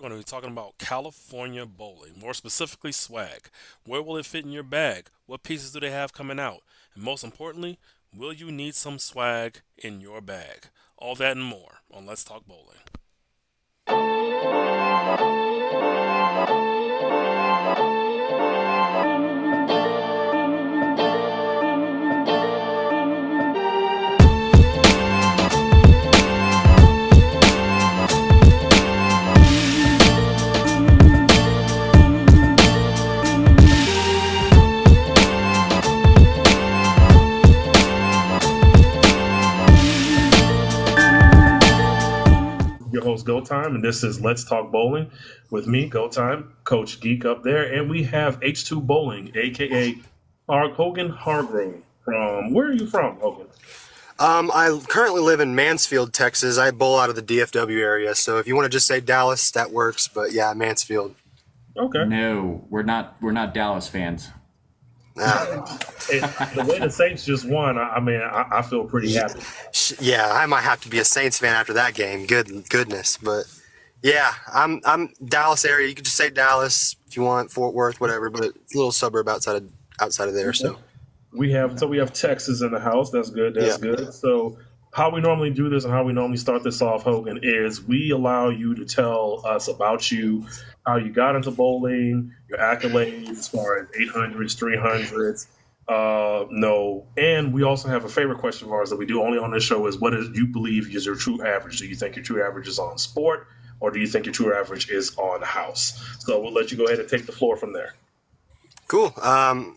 going to be talking about California bowling, more specifically swag. Where will it fit in your bag? What pieces do they have coming out? And most importantly, will you need some swag in your bag? All that and more on Let's Talk Bowling. Your host Go Time, and this is Let's Talk Bowling with me, Go Time, Coach Geek up there, and we have H2 Bowling, aka Hogan Hargrove. From where are you from, Hogan? I currently live in Mansfield, Texas. I bowl out of the DFW area, so if you want to just say Dallas, that works. But yeah, Mansfield. Okay. No, we're not Dallas fans. Ah. The way the Saints just won, I feel pretty happy. Yeah, I might have to be a Saints fan after that game. Goodness, but yeah, I'm Dallas area. You could just say Dallas if you want, Fort Worth, whatever. But it's a little suburb outside of there. So We have Texas in the house. That's good. That's good. So how we normally do this and how we normally start this off, Hogan, is we allow you to tell us about you, how you got into bowling, your accolades as far as 800s, 300s. No, and we also have a favorite question of ours that we do only on this show is what is you believe is your true average? Do you think your true average is on sport, or do you think your true average is on house? So we'll let you go ahead and take the floor from there. cool.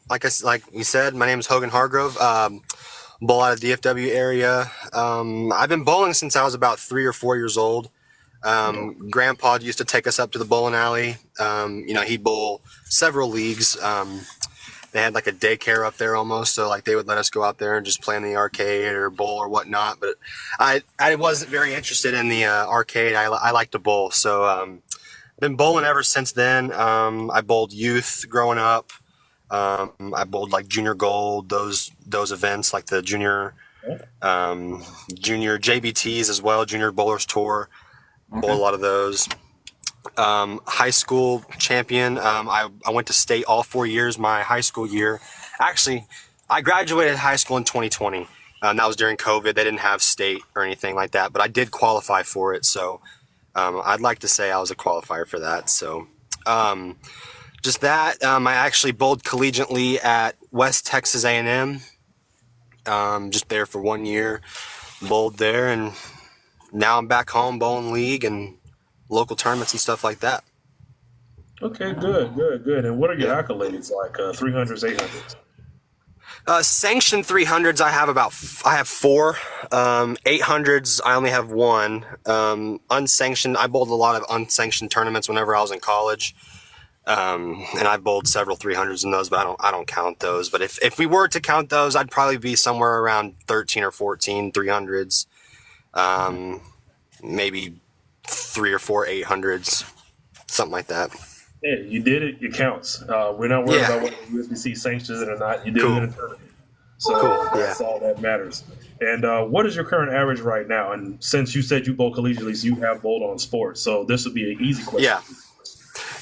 Like we said, my name is Hogan Hargrove. Bowl out of the DFW area. I've been bowling since I was about 3 or 4 years old. Grandpa used to take us up to the bowling alley. He'd bowl several leagues. They had like a daycare up there almost, so like they would let us go out there and just play in the arcade or bowl or whatnot. But I wasn't very interested in the arcade. I like to bowl, so been bowling ever since then. I bowled youth growing up. I bowled like junior gold, those events like the junior JBTs as well, junior bowlers tour. Bowled a lot of those. High school champion. I went to state all 4 years. My high school year, actually, I graduated high school in 2020. That was during COVID. They didn't have state or anything like that, but I did qualify for it. So I'd like to say I was a qualifier for that. So just that. I actually bowled collegiately at West Texas A&M. Just there for 1 year, bowled there, and now I'm back home bowling league and local tournaments and stuff like that. Okay, good. And what are your accolades like 300s, 800s? Sanctioned 300s, I have four. 800s, I only have one. Unsanctioned, I bowled a lot of unsanctioned tournaments whenever I was in college. And I bowled several 300s in those, but I don't count those. But if we were to count those, I'd probably be somewhere around 13 or 14 300s. Maybe 3 or 4 800s, something like that. Yeah, you did it. It counts. We're not worried about whether the USBC sanctions it or not. You did it in a tournament. So that's all that matters. And what is your current average right now? And since you said you bowl collegiately, so you have bowled on sports. So this would be an easy question.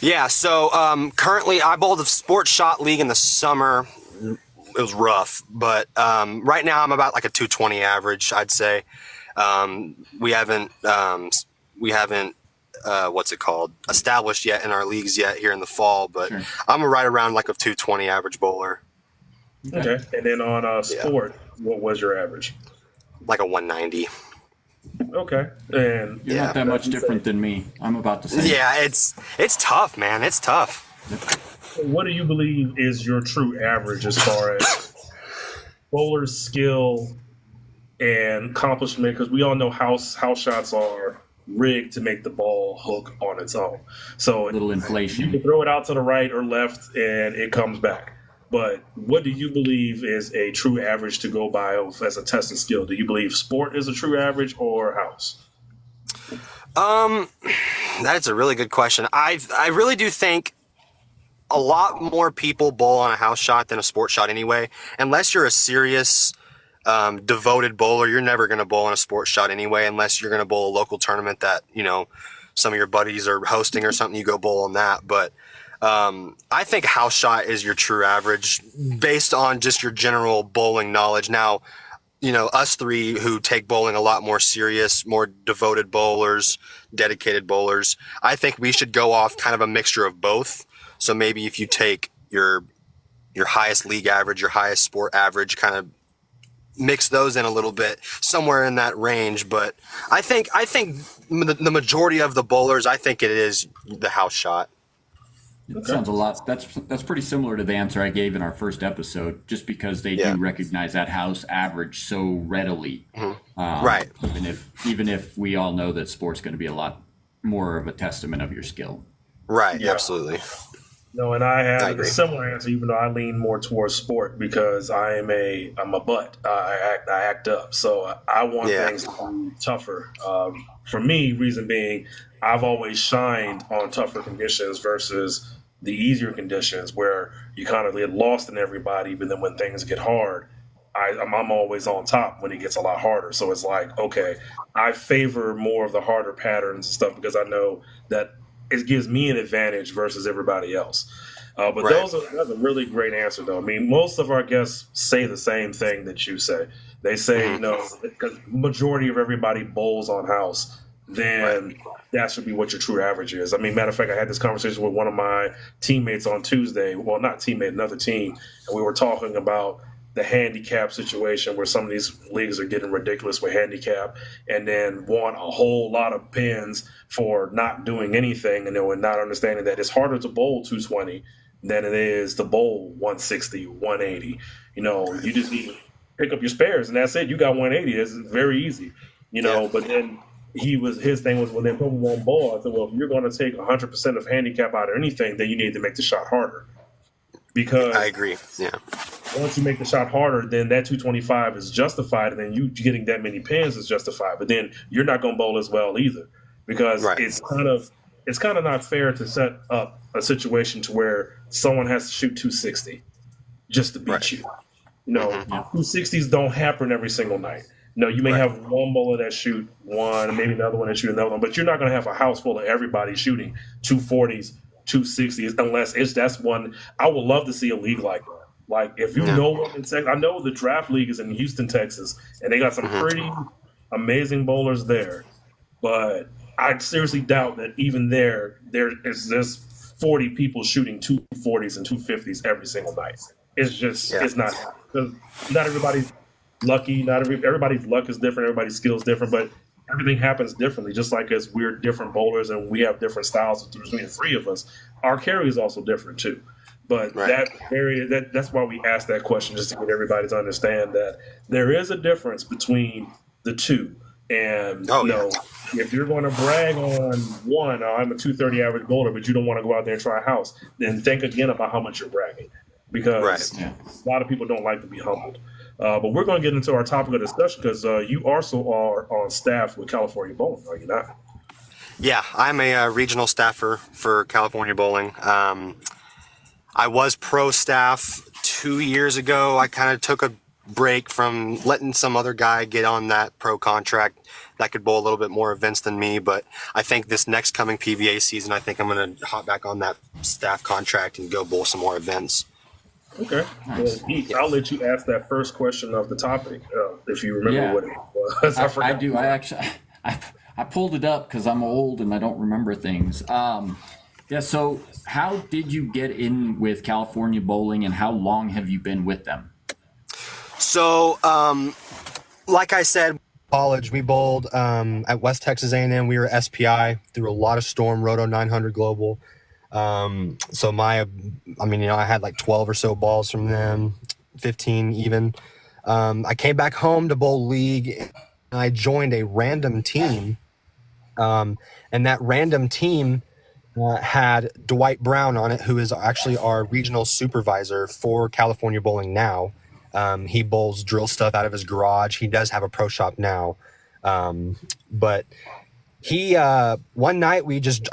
Yeah. So currently I bowled a sports shot league in the summer. It was rough, but right now I'm about like a 220 average, I'd say. We haven't established yet in our leagues yet here in the fall, but sure. I'm right around like a 220 average bowler. Okay. And then on sport, what was your average? Like a 190. Okay. And you're not that much different than me. I'm about to say. Yeah, it's tough, man. It's tough. What do you believe is your true average as far as bowler's skill and accomplishment? Because we all know house shots are rigged to make the ball hook on its own. So a little inflation. You can throw it out to the right or left and it comes back. But what do you believe is a true average to go by as a test of skill? Do you believe sport is a true average or house? That's a really good question. I really do think a lot more people bowl on a house shot than a sport shot anyway. Unless you're a serious devoted bowler, you're never going to bowl on a sports shot anyway, unless you're going to bowl a local tournament that, some of your buddies are hosting or something, you go bowl on that. But I think house shot is your true average based on just your general bowling knowledge. Now, us three who take bowling a lot more serious, more devoted bowlers, dedicated bowlers, I think we should go off kind of a mixture of both. So maybe if you take your highest league average, your highest sport average, kind of mix those in a little bit, somewhere in that range. But I think the majority of the bowlers, I think it is the house shot. It sounds a lot. That's pretty similar to the answer I gave in our first episode, just because they do recognize that house average so readily. Right. Even if we all know that sport's going to be a lot more of a testament of your skill. Right. Yeah. Absolutely. No, and I have a similar answer, even though I lean more towards sport because I'm a butt. I act up, so I want things to be tougher. For me, reason being, I've always shined on tougher conditions versus the easier conditions where you kind of get lost in everybody, but then when things get hard, I'm always on top when it gets a lot harder. So it's like, okay, I favor more of the harder patterns and stuff because I know that it gives me an advantage versus everybody else. But that's a really great answer, though. I mean, most of our guests say the same thing that you say. They say, because majority of everybody bowls on house, then that should be what your true average is. I mean, matter of fact, I had this conversation with one of my teammates on Tuesday. Well, not teammate, another team. And we were talking about the handicap situation where some of these leagues are getting ridiculous with handicap and then want a whole lot of pins for not doing anything and not understanding that it's harder to bowl 220 than it is to bowl 160, 180. You just need to pick up your spares and that's it. You got 180. It's very easy, but then his thing was, well, then people won't bowl. I said, well, if you're going to take 100% of handicap out of anything, then you need to make the shot harder. Because I agree. Yeah. Once you make the shot harder, then that 225 is justified, and then you getting that many pins is justified. But then you're not going to bowl as well either, because it's kind of not fair to set up a situation to where someone has to shoot 260 just to beat you. 260s don't happen every single night. You may have one bowler that shoot one, maybe another one that shoot another one, but you're not going to have a house full of everybody shooting 240s, 260s, unless that's one. I would love to see a league like that. Like, if you know what in Texas, I know the draft league is in Houston, Texas, and they got some pretty amazing bowlers there. But I seriously doubt that even there's 40 people shooting 240s and 250s every single night. It's just it's not. Not everybody's lucky. Everybody's luck is different. Everybody's skill is different. But everything happens differently. Just like as we're different bowlers and we have different styles between the three of us, our carry is also different too. But that's why we asked that question, just to get everybody to understand that there is a difference between the two. And if you're going to brag on one, I'm a 230 average bowler, but you don't want to go out there and try a house, then think again about how much you're bragging, because a lot of people don't like to be humbled. But we're going to get into our topic of discussion because you also are on staff with California Bowling, are you not? Yeah, I'm a regional staffer for California Bowling. I was pro staff 2 years ago. I kind of took a break from letting some other guy get on that pro contract that could bowl a little bit more events than me. But I think this next coming PVA season, I think I'm going to hop back on that staff contract and go bowl some more events. Okay. Nice. Well, I'll let you ask that first question of the topic, if you remember what it was. I do. I pulled it up because I'm old and I don't remember things. So how did you get in with California Bowling, and how long have you been with them? So, like I said, college, we bowled at West Texas A&M. We were SPI through a lot of Storm, Roto 900 Global. So I had like 12 or so balls from them, 15 even. I came back home to bowl league, and I joined a random team. And that random team had Dwight Brown on it, who is actually our regional supervisor for California Bowling now. He bowls drill stuff out of his garage. He does have a pro shop now. But he, one night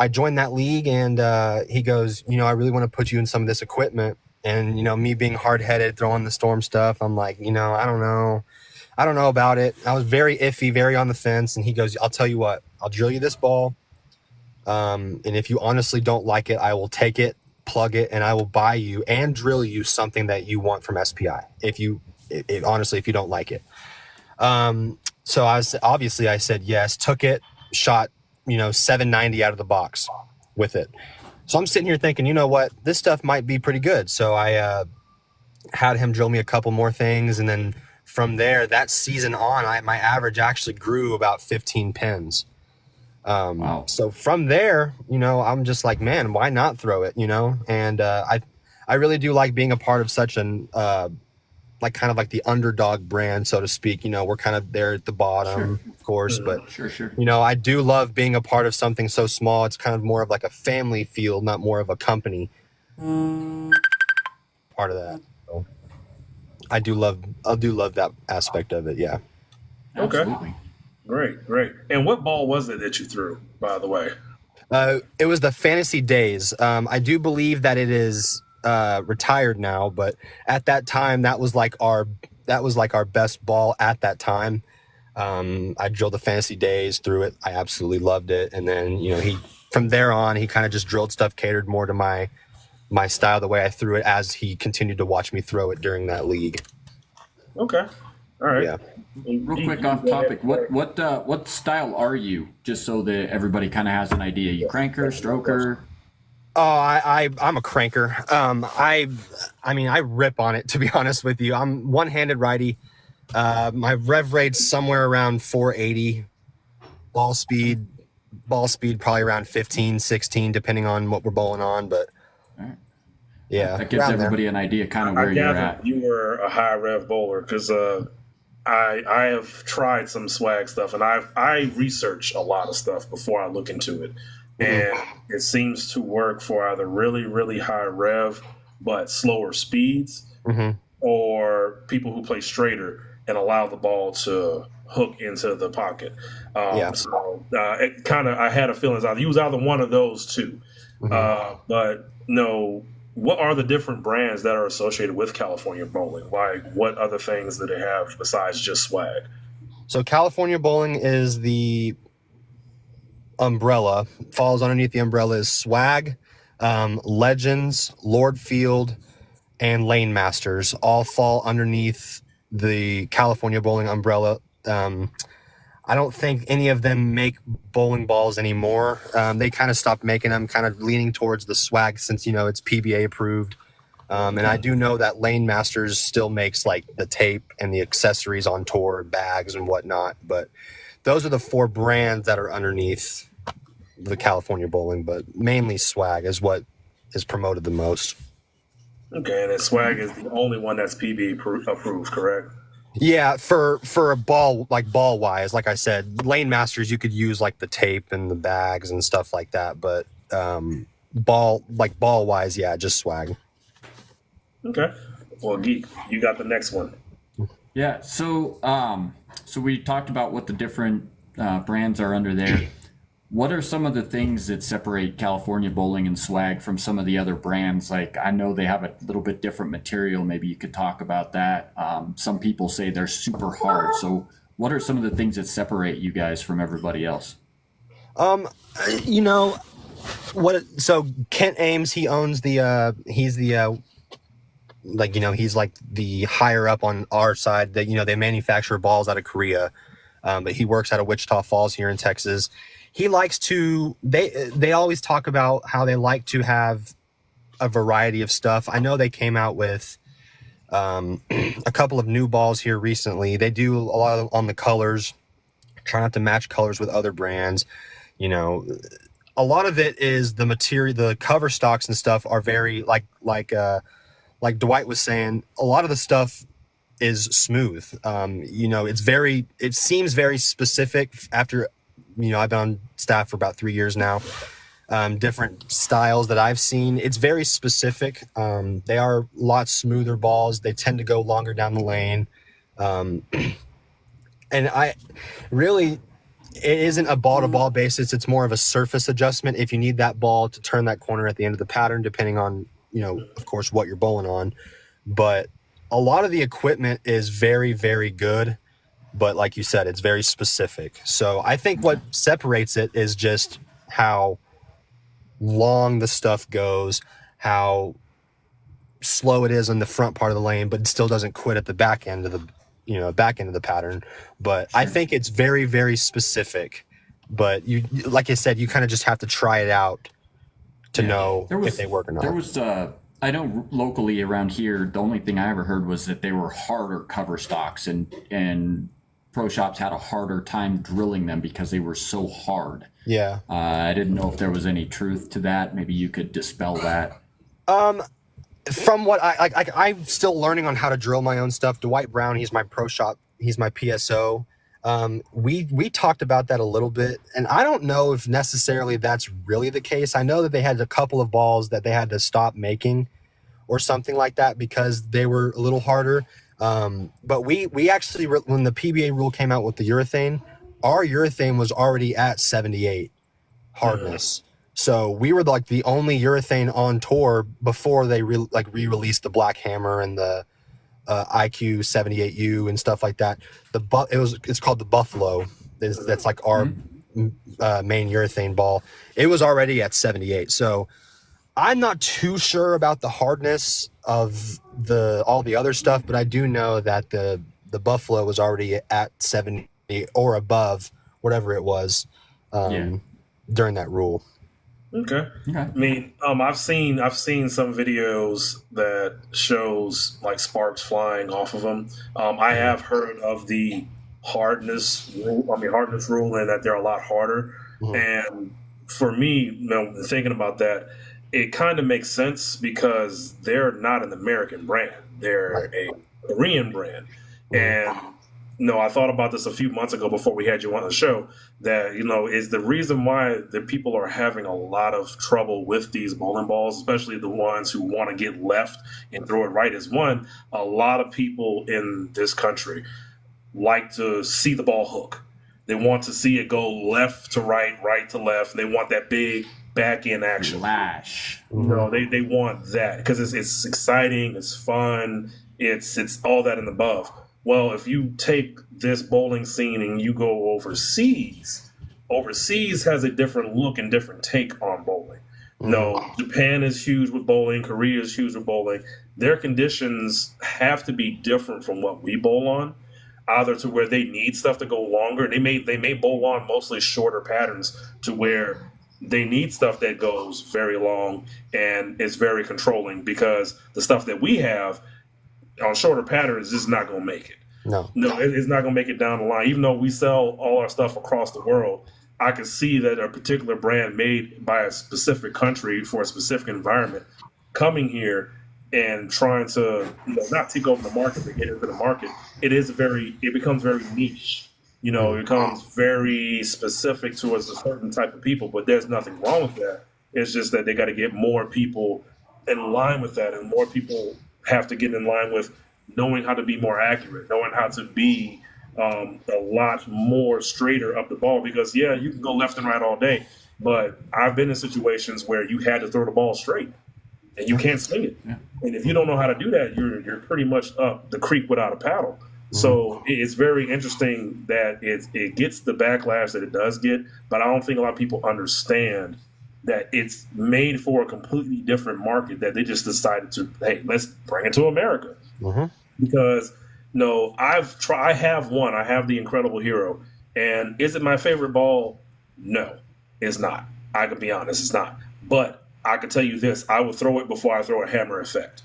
I joined that league, and he goes, I really want to put you in some of this equipment. And, me being hard-headed, throwing the Storm stuff, I'm like, I don't know about it. I was very iffy, very on the fence. And he goes, I'll tell you what, I'll drill you this ball. And if you honestly don't like it, I will take it, plug it, and I will buy you and drill you something that you want from SPI. Honestly, if you don't like it. So I said yes, took it, shot, 790 out of the box with it. So I'm sitting here thinking, you know what, this stuff might be pretty good. So I had him drill me a couple more things, and then from there, that season on, my average actually grew about 15 pins. Wow. So from there, I'm just like, man, why not throw it, And I really do like being a part of such an kind of like the underdog brand, so to speak. We're kind of there at the bottom, of course, but Sure. I do love being a part of something so small. It's kind of more of like a family feel, not more of a company part of that. So I do love that aspect of it. Yeah. Absolutely. Great. And what ball was it that you threw, by the way? It was the Fantasy Days. I do believe that it is retired now, but at that time, that was like our best ball at that time. I drilled the Fantasy Days, threw it. I absolutely loved it. And then, from there on, he kind of just drilled stuff catered more to my style, the way I threw it, as he continued to watch me throw it during that league. Okay. All right. Yeah. Real quick off topic, what style are you? Just so that everybody kind of has an idea. You cranker, stroker? Oh, I'm a cranker. I rip on it, to be honest with you. I'm one-handed righty. My rev rate's somewhere around 480. Ball speed probably around 15, 16, depending on what we're bowling on. But yeah, that gives everybody an idea kind of where you're at. You were a high rev bowler, because I have tried some swag stuff, and I research a lot of stuff before I look into it. And it seems to work for either really, really high rev but slower speeds, or people who play straighter and allow the ball to hook into the pocket. So it kind of, I had a feeling he was either one of those two. But no, what are the different brands that are associated with California bowling? Like, what other things do they have besides just swag? So California bowling is the umbrella. Falls underneath the umbrella is swag, legends, Lord Field, and lane masters all fall underneath the California bowling umbrella. I don't think any of them make bowling balls anymore. They kind of stopped making them, kind of leaning towards the swag, since it's PBA approved. And I do know that Lane Masters still makes like the tape and the accessories on tour, bags and whatnot. But those are the four brands that are underneath the California bowling, but mainly swag is what is promoted the most. Okay, and then swag is the only one that's PBA approved, correct? Yeah, for a ball, like ball wise, like I said, Lane Masters, you could use like the tape and the bags and stuff like that, but ball wise, yeah, just swag. Okay. Well, Geek, you got the next one. Yeah. So we talked about what the different brands are under there. What are some of the things that separate California bowling and swag from some of the other brands? Like, I know they have a little bit different material. Maybe you could talk about that. Some people say they're super hard. So what are some of the things that separate you guys from everybody else? So Kent Ames, he owns he's like the higher up on our side that, they manufacture balls out of Korea. But he works out of Wichita Falls here in Texas. He likes to, they always talk about how they like to have a variety of stuff. I know they came out with a couple of new balls here recently. They do a lot on the colors, try not to match colors with other brands. A lot of it is the material, the cover stocks and stuff are very like Dwight was saying, a lot of the stuff is smooth. It seems very specific after, I've been on staff for about 3 years now. Different styles that I've seen. It's very specific. They are a lot smoother balls. They tend to go longer down the lane. And it isn't a ball to ball basis. It's more of a surface adjustment. If you need that ball to turn that corner at the end of the pattern, depending on, of course, what you're bowling on. But a lot of the equipment is very, very good. But like you said, it's very specific. So I think what separates it is just how long the stuff goes, how slow it is on the front part of the lane, but it still doesn't quit at the back end of the pattern. But I think it's very, very specific. But you, like I said, you kind of just have to try it out to know if they work or not. There was, I know locally around here, the only thing I ever heard was that they were harder cover stocks, and pro shops had a harder time drilling them because they were so hard. Yeah. I didn't know if there was any truth to that. Maybe you could dispel that. From what I'm still learning on how to drill my own stuff. Dwight Brown, he's my pro shop, he's my PSO. We talked about that a little bit, and I don't know if necessarily that's really the case. I know that they had a couple of balls that they had to stop making or something like that because they were a little harder. But we actually, when the PBA rule came out with the urethane, our urethane was already at 78 hardness. So we were like the only urethane on tour before they re-released the Black Hammer and the IQ 78U and stuff like that. It's called the Buffalo. That's like our main urethane ball. It was already at 78. So I'm not too sure about the hardness of all the other stuff, but I do know that the Buffalo was already at 70 or above, whatever it was, during that rule. Okay. I mean, I've seen some videos that shows like sparks flying off of them. I have heard of the hardness rule. Hardness rule, and that they're a lot harder. And for me, thinking about that, it kind of makes sense because they're not an American brand; they're a Korean brand. And I thought about this a few months ago before we had you on the show, that, is the reason why the people are having a lot of trouble with these bowling balls, especially the ones who want to get left and throw it right, is one, a lot of people in this country like to see the ball hook. They want to see it go left to right, right to left. They want that big back end action. Flash. They want that because it's exciting, it's fun, it's all that and above. Well, if you take this bowling scene and you go overseas has a different look and different take on bowling. Japan is huge with bowling. Korea is huge with bowling. Their conditions have to be different from what we bowl on, either to where they need stuff to go longer. They may bowl on mostly shorter patterns to where they need stuff that goes very long and is very controlling, because the stuff that we have on shorter patterns is not going to make it. No, it's not going to make it down the line. Even though we sell all our stuff across the world, I can see that a particular brand made by a specific country for a specific environment coming here and trying to not take over the market, but get into the market. It becomes very niche. It becomes very specific towards a certain type of people. But there's nothing wrong with that. It's just that they got to get more people in line with that, and more people have to get in line with knowing how to be more accurate, knowing how to be a lot more straighter up the ball. Because you can go left and right all day, but I've been in situations where you had to throw the ball straight and you can't swing it. Yeah. And if you don't know how to do that, you're pretty much up the creek without a paddle. So it's very interesting that it gets the backlash that it does get, but I don't think a lot of people understand that it's made for a completely different market, that they just decided to, hey, let's bring it to America. Because I have one. I have the Incredible Hero. And is it my favorite ball? No, it's not. I can be honest, it's not. But I can tell you this, I would throw it before I throw a hammer effect.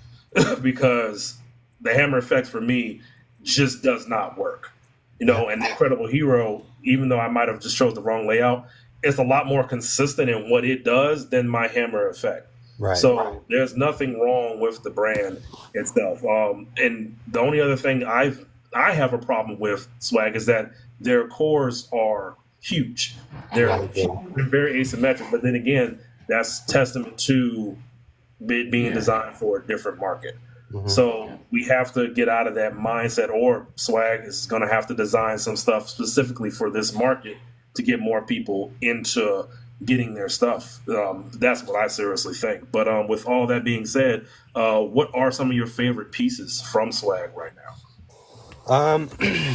Because the hammer effect for me just does not work. And the Incredible Hero, even though I might have just chose the wrong layout, it's a lot more consistent in what it does than my hammer effect. Right. So there's nothing wrong with the brand itself. And the only other thing I have a problem with Swag is that their cores are huge. They're very asymmetric. But then again, that's testament to it being designed for a different market. So we have to get out of that mindset, or Swag is going to have to design some stuff specifically for this market to get more people into getting their stuff. That's what I seriously think. But with all that being said, what are some of your favorite pieces from Swag right now?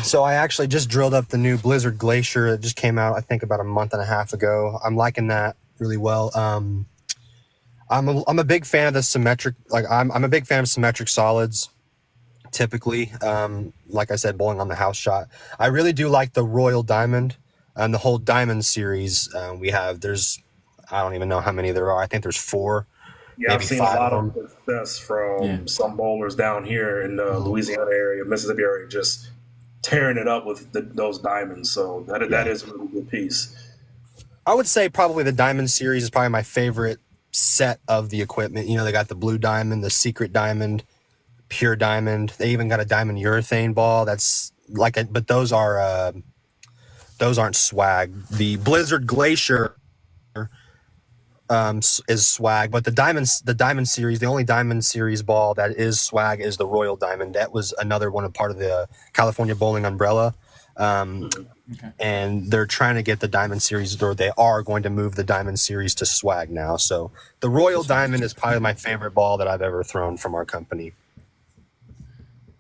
So I actually just drilled up the new Blizzard Glacier. It just came out, I think, about a month and a half ago. I'm liking that really well. I'm a big fan of the symmetric. Like I'm a big fan of symmetric solids. Typically, like I said, bowling on the house shot. I really do like the Royal Diamond and the whole Diamond series. There's I don't even know how many there are. I think there's 4, Yeah, I've maybe seen a 5 of lot of them. success from Yeah. some bowlers down here in the Louisiana area, Mississippi area, just tearing it up with those diamonds. So that is a really good piece. I would say probably the Diamond series is probably my favorite set of the equipment. You know, they got the Blue Diamond, the Secret Diamond, Pure Diamond. They even got a Diamond urethane ball. That's like, but those aren't swag. The Blizzard Glacier is swag, but the Diamond series, the only Diamond series ball that is swag is the Royal Diamond. That was another one, a part of the California Bowling umbrella. And they're trying to get the Diamond series, or they are going to move the Diamond series to swag now. So the Royal Diamond is probably my favorite ball that I've ever thrown from our company.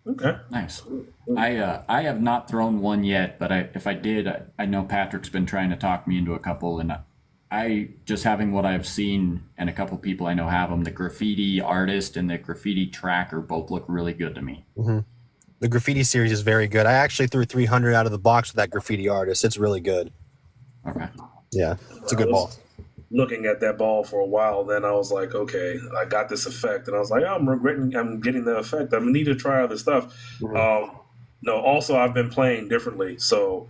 Okay. Nice. I have not thrown one yet, but if I did, I know Patrick's been trying to talk me into a couple, and I just having what I've seen and a couple people I know have them. The Graffiti Artist and the Graffiti Tracker both look really good to me. Mm-hmm. The Graffiti series is very good. I actually threw 300 out of the box with that Graffiti Artist. It's really good. Okay. Yeah, it's a good ball. Looking at that ball for a while, then I was like, okay, I got this effect, and I was like, I'm regretting I'm getting the effect. I need to try other stuff. Mm-hmm. No, also I've been playing differently, so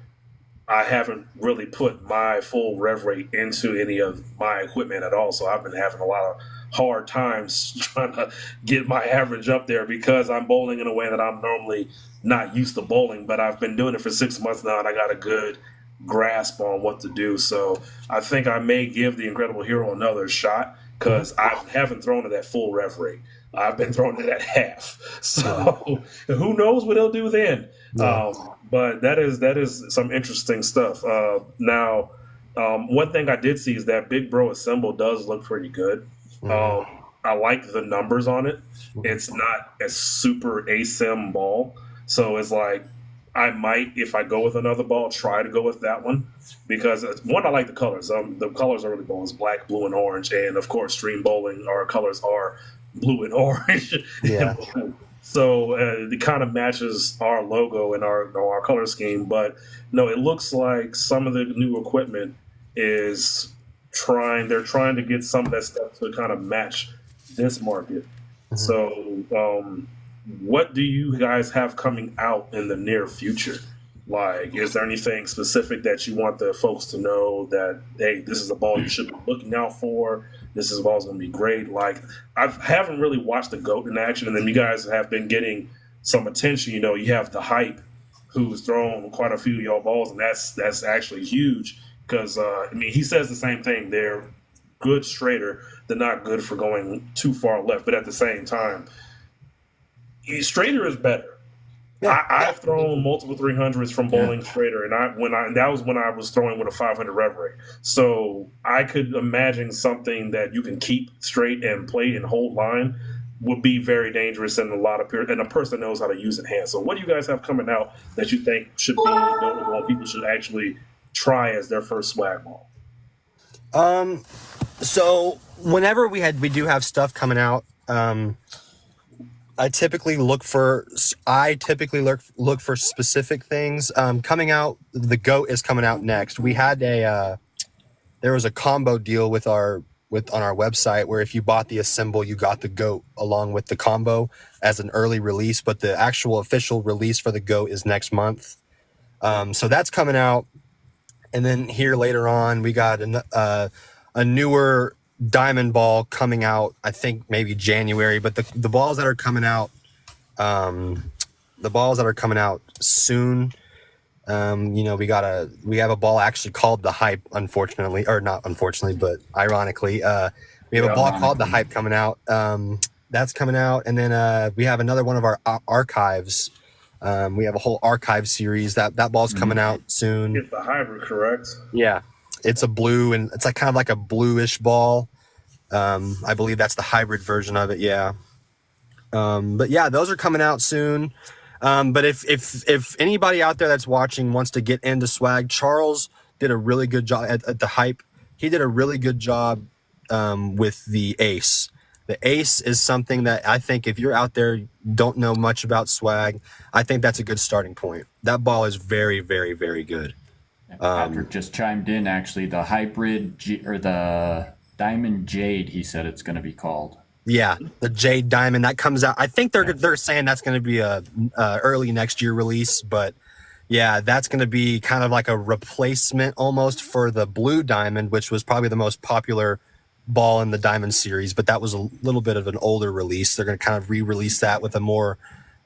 I haven't really put my full rev rate into any of my equipment at all. So I've been having a lot of hard times trying to get my average up there because I'm bowling in a way that I'm normally not used to bowling. But I've been doing it for 6 months now, and I got a good grasp on what to do. So I think I may give the Incredible Hero another shot because I haven't thrown it at full rev rate. I've been throwing it at half. So who knows what he'll do then? Yeah. But that is some interesting stuff. Now, one thing I did see is that Big Bro Assemble does look pretty good. I like the numbers on it. It's not a super ASIM ball. So it's like I might, if I go with another ball, try to go with that one because one, I like the colors. The colors are really cool. It's black, blue, and orange, and of course, Stream Bowling. Our colors are blue and orange. Yeah. So it kind of matches our logo and our color scheme. But no, it looks like some of the new equipment is they're trying to get some of that stuff to kind of match this market. So what do you guys have coming out in the near future? Like, is there anything specific that you want the folks to know that, hey, this is a ball you should be looking out for? This is a ball that's going to be great. Like, I haven't really watched the GOAT in action, and then you guys have been getting some attention. You know, you have the Hype, who's thrown quite a few of y'all balls, and that's actually huge because, I mean, he says the same thing. They're good straighter. They're not good for going too far left, but at the same time, straighter is better. Yeah. I've thrown multiple 300s from bowling straighter, and that was when I was throwing with a 500 rev rate. So I could imagine something that you can keep straight and play and hold line would be very dangerous in and a person knows how to use it hand. So what do you guys have coming out that you think should be notable and people should actually try as their first swag ball? So whenever we do have stuff coming out, I typically look for specific things. Coming out, the GOAT is coming out next. We had there was a combo deal on our website where if you bought the Assemble, you got the GOAT along with the combo as an early release, but the actual official release for the GOAT is next month. So that's coming out. And then here later on, we got a newer diamond ball coming out, I think maybe January, but the balls that are coming out soon, we have a ball actually called the Hype, unfortunately, or not unfortunately, but ironically, we have a ball called the Hype coming out. That's coming out. And then we have another one of our archives. We have a whole archive series that ball's coming out soon. It's the hybrid, correct? Yeah. It's a blue, and it's like kind of like a bluish ball. I believe that's the hybrid version of it. Yeah. But yeah, those are coming out soon. But if anybody out there that's watching wants to get into swag, Charles did a really good job at the Hype. He did a really good job with the ace. The ace is something that I think if you're out there, don't know much about swag, I think that's a good starting point. That ball is very, very, very good. Patrick just chimed in. Actually, the or the Diamond Jade, he said it's going to be called. Yeah, the Jade Diamond that comes out. I think they're saying that's going to be a early next year release, but yeah, that's going to be kind of like a replacement almost for the Blue Diamond, which was probably the most popular ball in the Diamond series, but that was a little bit of an older release. They're going to kind of re-release that with a more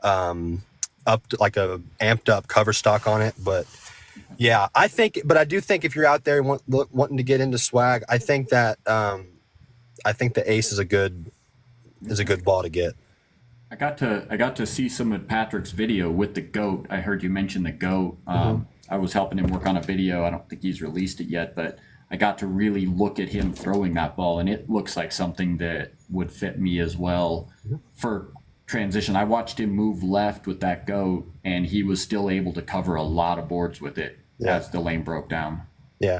like a amped up cover stock on it. But yeah, I do think if you're out there wanting to get into swag, I think that the ace is a good ball to get. I got to see some of Patrick's video with the goat. I heard you mention the goat. I was helping him work on a video. I don't think he's released it yet, but I got to really look at him throwing that ball, and it looks like something that would fit me as well for transition. I watched him move left with that goat, and he was still able to cover a lot of boards with it as the lane broke down. Yeah.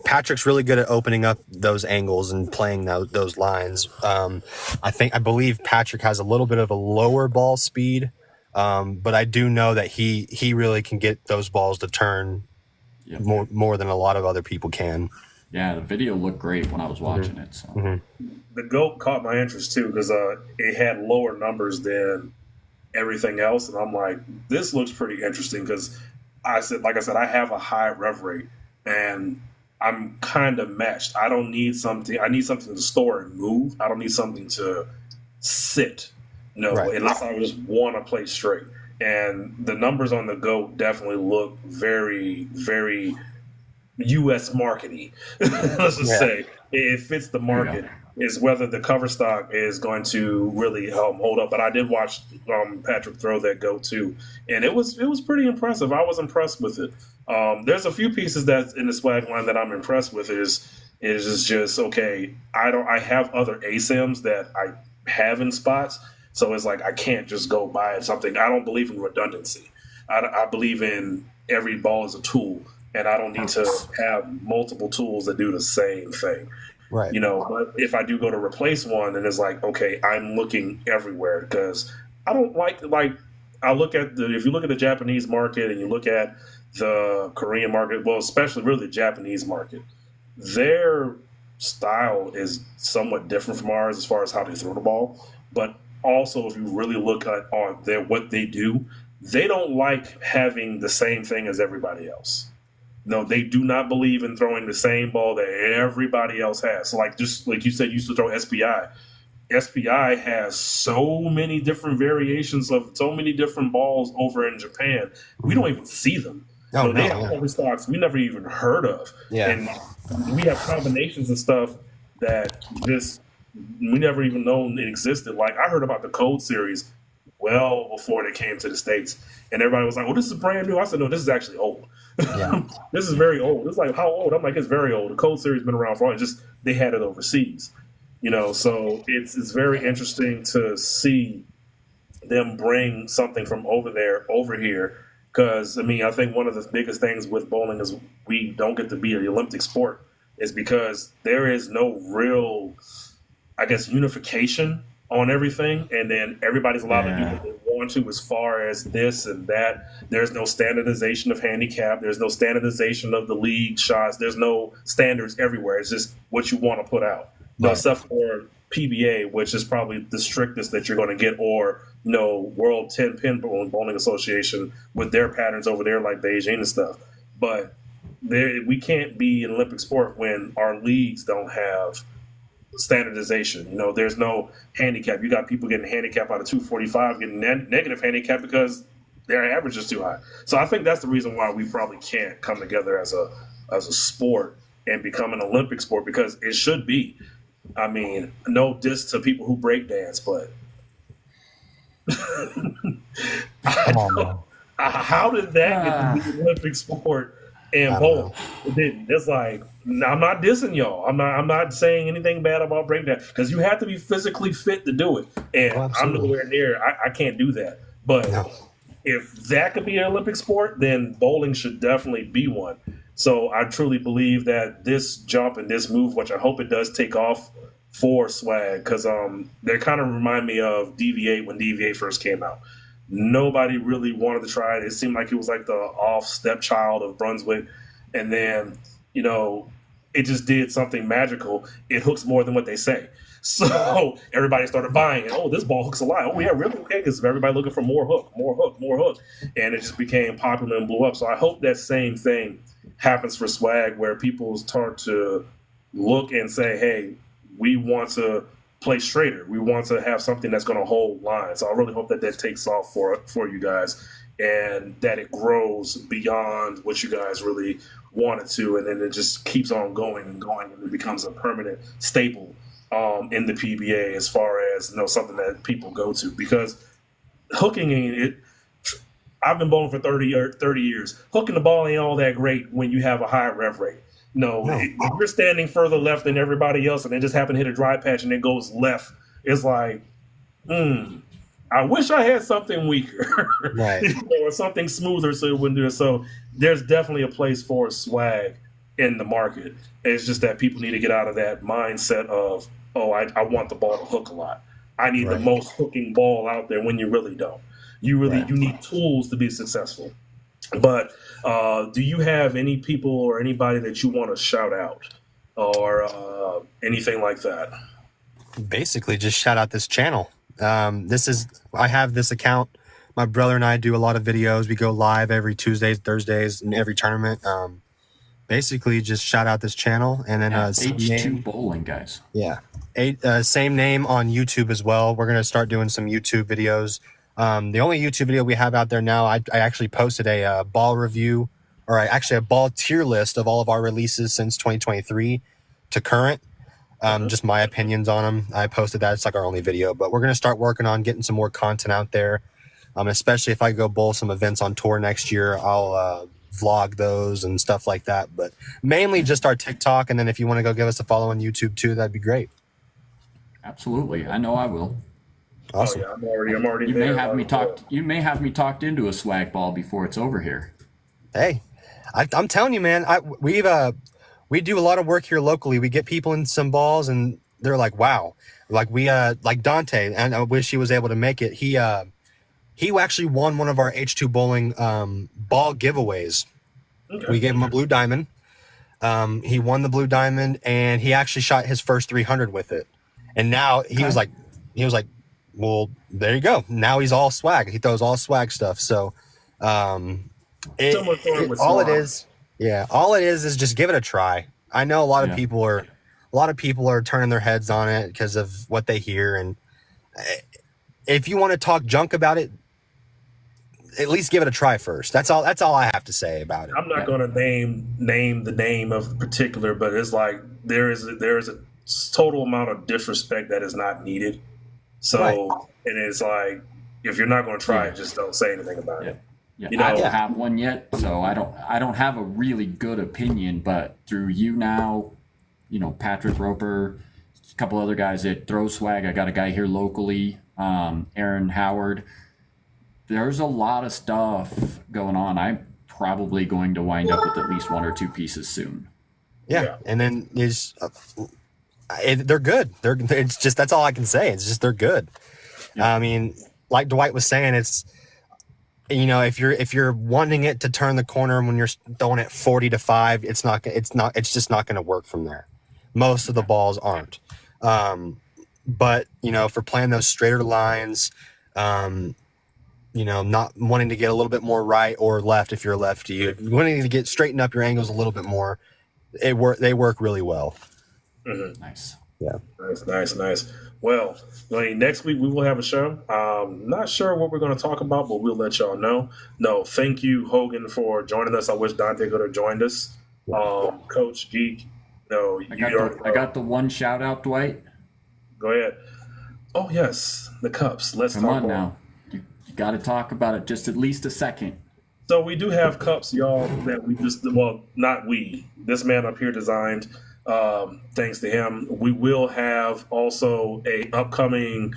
Patrick's really good at opening up those angles and playing those lines. I believe Patrick has a little bit of a lower ball speed, but I do know that he really can get those balls to turn more than a lot of other people can. Yeah, the video looked great when I was watching it. So. The GOAT caught my interest too because it had lower numbers than everything else, and I'm like, this looks pretty interesting because I said, I have a high rev rate, and I'm kind of matched. I don't need something. I need something to store and move. I don't need something to sit, unless I just want to play straight. And the numbers on the GOAT definitely look very, very U.S. markety. Let's just say it fits the market. Is whether the cover stock is going to really hold up. But I did watch Patrick throw that GOAT too, and it was pretty impressive. I was impressed with it. There's a few pieces that's in the swag line that I'm impressed with. Is just okay. I have other ASIMs that I have in spots. So it's like I can't just go buy something. I don't believe in redundancy. I believe in every ball is a tool, and I don't need to have multiple tools that do the same thing. Right. But if I do go to replace one, then it's like, okay, I'm looking everywhere because I don't like I look at if you look at the Japanese market and you look at the Korean market, well, especially really the Japanese market, their style is somewhat different from ours as far as how they throw the ball. But also, if you really look at what they do, they don't like having the same thing as everybody else. No, they do not believe in throwing the same ball that everybody else has. So just like you said, you used to throw SPI. SPI has so many different variations of so many different balls over in Japan. We don't even see them. They have cover stocks we never even heard of. Yeah. And we have combinations of stuff that we never even known it existed. Like I heard about the Code series well before they came to the States. And everybody was like, "Oh, this is brand new." I said, "No, this is actually old. Yeah. This is very old." It's like, "How old?" I'm like, "It's very old. The Code series has been around for a while. Just they had it overseas." So it's very interesting to see them bring something from over there over here. Because I think one of the biggest things with bowling is we don't get to be an Olympic sport is because there is no real, unification on everything, and then everybody's allowed to do what they want to as far as this and that. There's no standardization of handicap. There's no standardization of the league shots. There's no standards everywhere. It's just what you want to put out. No, except for PBA, which is probably the strictest that you're going to get, or World 10 Pin Bowling Association with their patterns over there like Beijing and stuff. But we can't be an Olympic sport when our leagues don't have standardization. There's no handicap. You got people getting handicap out of 245, getting negative handicap because their average is too high. So I think that's the reason why we probably can't come together as a sport and become an Olympic sport, because it should be. No diss to people who break dance, but come on, man. How did that get to be an Olympic sport and bowling? It didn't. It's like, I'm not dissing y'all. I'm not saying anything bad about breakdance because you have to be physically fit to do it, and I'm nowhere near. I can't do that. But if that could be an Olympic sport, then bowling should definitely be one. So I truly believe that this jump and this move, which I hope it does take off for swag, because they kind of remind me of DV8 when DV8 first came out. Nobody really wanted to try it. It seemed like it was like the off stepchild of Brunswick, and then it just did something magical. It hooks more than what they say. So everybody started buying it. Oh, this ball hooks a lot. Oh, yeah, really? Okay, because everybody looking for more hook, more hook, more hook. And it just became popular and blew up. So I hope that same thing happens for swag, where people start to look and say, hey, we want to play straighter. We want to have something that's going to hold line. So I really hope that that takes off for you guys, and that it grows beyond what you guys really wanted to, and then it just keeps on going and going, and it becomes a permanent staple in the PBA as far as something that people go to, because hooking ain't it. I've been bowling for 30 years. Hooking the ball ain't all that great when you have a high rev rate. No. If you're standing further left than everybody else and they just happen to hit a dry patch and it goes left, it's like, I wish I had something weaker, Right. or something smoother so it wouldn't do it. So there's definitely a place for swag in the market. It's just that people need to get out of that mindset of, I want the ball to hook a lot. I need the most hooking ball out there, when you really don't. You need tools to be successful. But do you have any people or anybody that you want to shout out, or anything like that? Basically, just shout out this channel. I have this account. My brother and I do a lot of videos. We go live every Tuesdays, Thursdays, and every tournament. Basically, just shout out this channel, and then H2 Bowling, guys. Yeah, same name on YouTube as well. We're gonna start doing some YouTube videos. The only YouTube video we have out there now, I actually posted a ball review, or actually a ball tier list of all of our releases since 2023 to current. Just my opinions on them. I posted that. It's like our only video, but we're going to start working on getting some more content out there. Especially if I go bowl some events on tour next year, I'll vlog those and stuff like that. But mainly just our TikTok. And then if you want to go give us a follow on YouTube too, that'd be great. Absolutely. I know I will. Awesome. Oh, yeah, I'm already You there. may have me talked into a swag ball before it's over here. Hey, I'm telling you, man, we do a lot of work here locally. We get people in some balls and they're like, wow. Like like Dante, and I wish he was able to make it. He actually won one of our H2 bowling ball giveaways. Okay. We gave him a blue diamond. He won the blue diamond, and he actually shot his first 300 with it. And now he was like, well, there you go. Now he's all swag. He throws all swag stuff. So all it is just give it a try. I know a lot of people are turning their heads on it because of what they hear, and if you want to talk junk about it, at least give it a try first. That's all I have to say about it. I'm not going to name the name of the particular, but it's like there is a total amount of disrespect that is not needed. So and it's like, if you're not going to try it, just don't say anything about it. Yeah, I don't have one yet, so I don't have a really good opinion. But through you now, Patrick Roper, a couple other guys that throw swag. I got a guy here locally, Aaron Howard. There's a lot of stuff going on. I'm probably going to wind up with at least one or two pieces soon. Yeah. And then they're good. It's just, that's all I can say. It's just they're good. Yeah. I mean, like Dwight was saying, it's, if you're wanting it to turn the corner when you're throwing it 40-5, it's just not going to work from there. Most of the balls aren't. But for playing those straighter lines, not wanting to get a little bit more right or left if you're a lefty, wanting to straighten up your angles a little bit more, they work really well. Mm-hmm. Nice. Yeah. Nice. Well, next week we will have a show. Not sure what we're going to talk about, but we'll let y'all know. No, thank you, Hogan, for joining us. I wish Dante could have joined us. Coach Geek, I got the one shout out, Dwight. Go ahead. Oh yes, the cups. Let's come talk on about now. You got to talk about it just at least a second. So we do have cups, y'all, that not we. This man up here designed. Thanks to him. We will have also a upcoming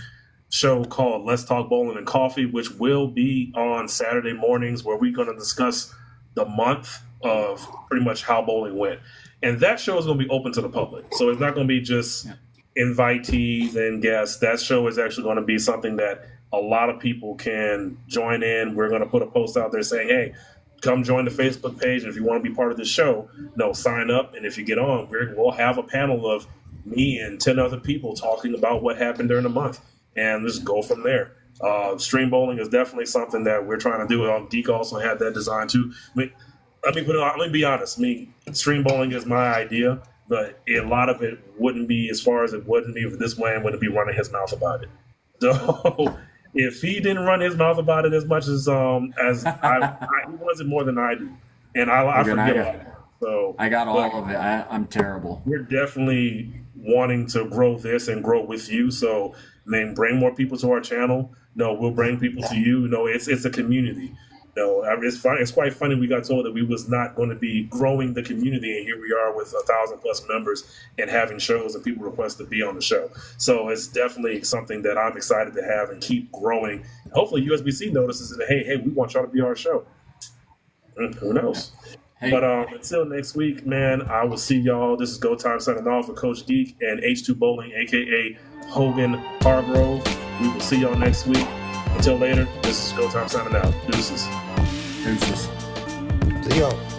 show called Let's Talk Bowling and Coffee, which will be on Saturday mornings, where we're going to discuss the month of pretty much how bowling went. And that show is going to be open to the public. So it's not going to be just invitees and guests. That show is actually going to be something that a lot of people can join in. We're going to put a post out there saying, hey, come join the Facebook page. And if you want to be part of the show, sign up. And if you get on, we'll have a panel of me and 10 other people talking about what happened during the month. And just go from there. Stream bowling is definitely something that we're trying to do. Geek also had that design too. Let me be honest. Stream bowling is my idea, but a lot of it wouldn't be as far as it wouldn't be if this man wouldn't be running his mouth about it. So if he didn't run his mouth about it as much as he runs it more than I do, and I forget a lot. So I got all of it. I'm terrible. We're definitely wanting to grow this and grow with you. So then bring more people to our channel. We'll bring people to you. It's a community. It's fun. It's quite funny. We got told that we was not going to be growing the community, and here we are with 1,000+ members and having shows, and people request to be on the show. So it's definitely something that I'm excited to have and keep growing. Hopefully, USBC notices that hey, we want y'all to be our show. Who knows? Hey. But until next week, man, I will see y'all. This is Go Time signing off with Coach Geek and H2 Bowling, aka Hogan Hargrove. We will see y'all next week. Until later, this is Go Time signing out. Deuces. Deuces. See y'all.